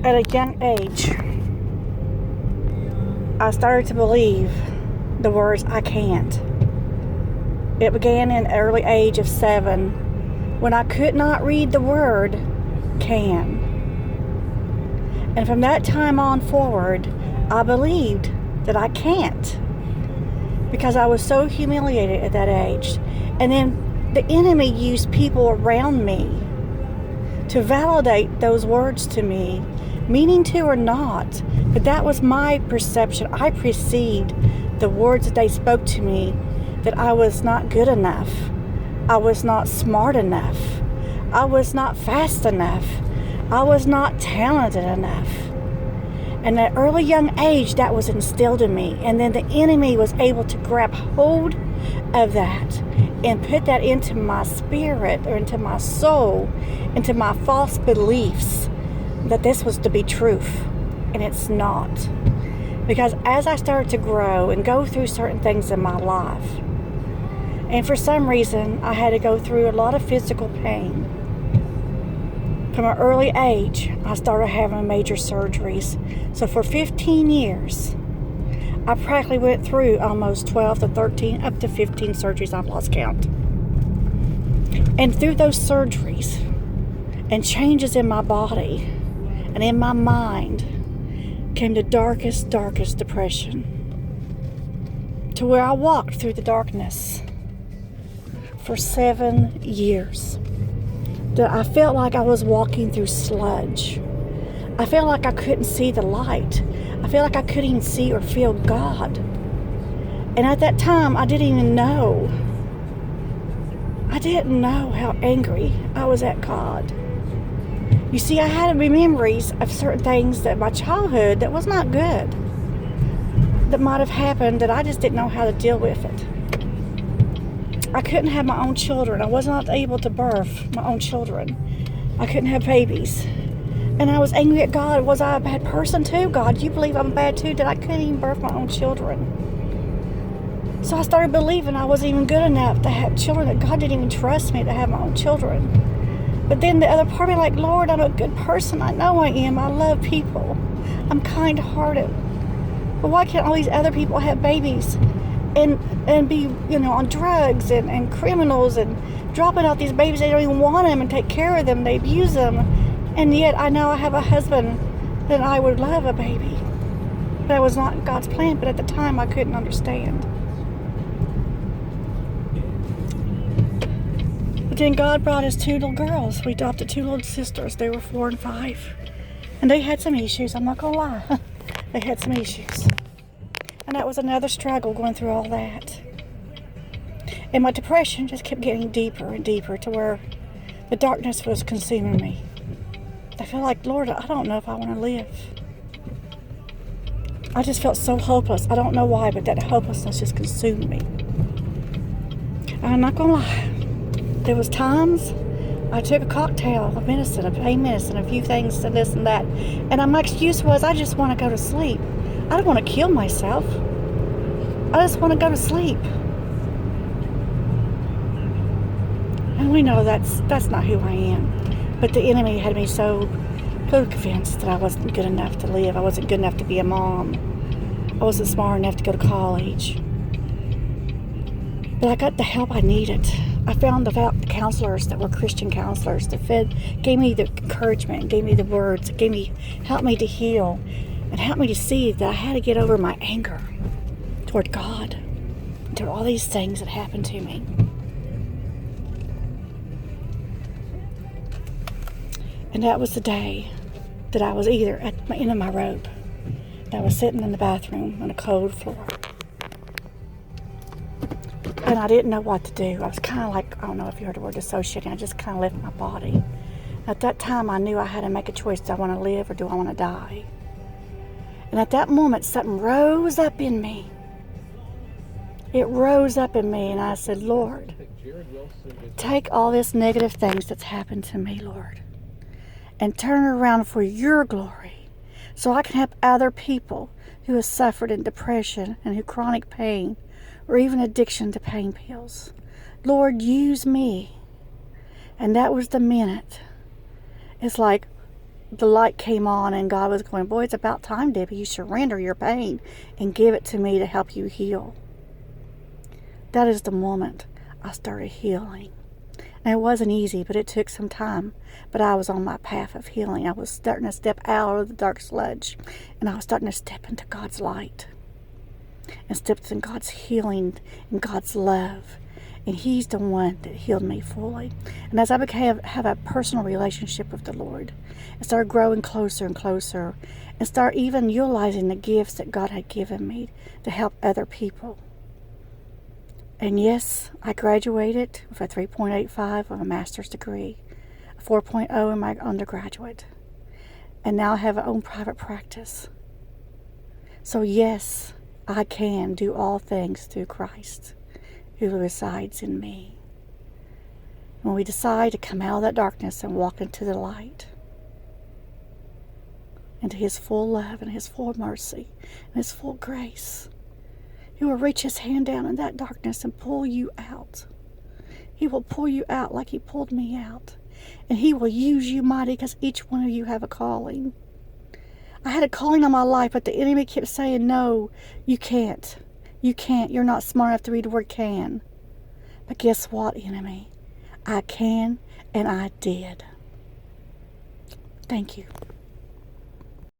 At a young age, I started to believe the words "I can't." It began in the early age of 7 when I could not read the word "can." And from that time on forward, I believed that I can't because I was so humiliated at that age. And then the enemy used people around me to validate those words to me, meaning to or not, but that was my perception. I perceived the words that they spoke to me, that I was not good enough, I was not smart enough, I was not fast enough, I was not talented enough. And at an early young age, that was instilled in me. And then the enemy was able to grab hold of that and put that into my spirit or into my soul, into my false beliefs that this was to be truth. And it's not. Because as I started to grow and go through certain things in my life, and for some reason, I had to go through a lot of physical pain. From an early age, I started having major surgeries. So for 15 years, I practically went through almost 12 to 13, up to 15 surgeries. I've lost count. And through those surgeries and changes in my body and in my mind came the darkest depression, to where I walked through the darkness for 7 years. That I felt like I was walking through sludge. I felt like I couldn't see the light. I felt like I couldn't even see or feel God. And at that time, I didn't even know. I didn't know how angry I was at God. You see, I had memories of certain things that my childhood that was not good, that might have happened, that I just didn't know how to deal with it. I couldn't have my own children. I was not able to birth my own children. I couldn't have babies. And I was angry at God. Was I a bad person too? God, you believe I'm bad too? That I couldn't even birth my own children. So I started believing I wasn't even good enough to have children, that God didn't even trust me to have my own children. But then the other part of me, like, Lord, I'm a good person. I know I am. I love people. I'm kind-hearted. But why can't all these other people have babies and be, on drugs and criminals and dropping out these babies? They don't even want them and take care of them. They abuse them. And yet I know I have a husband that I would love a baby. That was not God's plan, but at the time I couldn't understand. But then God brought us 2 little girls. We adopted 2 little sisters. They were 4 and 5. And they had some issues, I'm not gonna lie. They had some issues. And that was another struggle, going through all that. And my depression just kept getting deeper and deeper, to where the darkness was consuming me. I feel like, Lord, I don't know if I want to live. I just felt so hopeless. I don't know why, but that hopelessness just consumed me. I'm not going to lie. There was times I took a cocktail of medicine, of pain medicine, a few things and this and that. And my excuse was, I just want to go to sleep. I don't want to kill myself. I just want to go to sleep. And we know that's not who I am. But the enemy had me so convinced that I wasn't good enough to live. I wasn't good enough to be a mom. I wasn't smart enough to go to college. But I got the help I needed. I found the counselors that were Christian counselors that gave me the encouragement, gave me the words, helped me to heal, and helped me to see that I had to get over my anger toward God, and toward all these things that happened to me. And that was the day that I was either at the end of my rope, and I was sitting in the bathroom on a cold floor. And I didn't know what to do. I was kind of like, I don't know if you heard the word dissociating. I just kind of left my body. At that time, I knew I had to make a choice. Do I want to live or do I want to die? And at that moment, something rose up in me. It rose up in me, and I said, Lord, take all this negative things that's happened to me, Lord, and turn it around for your glory, so I can help other people who have suffered in depression and who chronic pain or even addiction to pain pills. Lord, use me. And that was the minute. It's like, the light came on and God was going, boy, it's about time, Debbie, you surrender your pain and give it to me to help you heal. That is the moment I started healing. And it wasn't easy, but it took some time. But I was on my path of healing. I was starting to step out of the dark sludge, and I was starting to step into God's light and step into God's healing and God's love. And He's the one that healed me fully. And as I have a personal relationship with the Lord, and started growing closer and closer, and start even utilizing the gifts that God had given me to help other people. And yes, I graduated with a 3.85 of a master's degree, a 4.0 in my undergraduate, and now I have my own private practice. So yes, I can do all things through Christ who resides in me. When we decide to come out of that darkness and walk into the light, into His full love and His full mercy and His full grace, He will reach His hand down in that darkness and pull you out. He will pull you out like He pulled me out. And He will use you mighty, because each one of you have a calling. I had a calling on my life, but the enemy kept saying, no, you can't. You can't. You're not smart enough to read the word can. But guess what, enemy? I can, and I did. Thank you.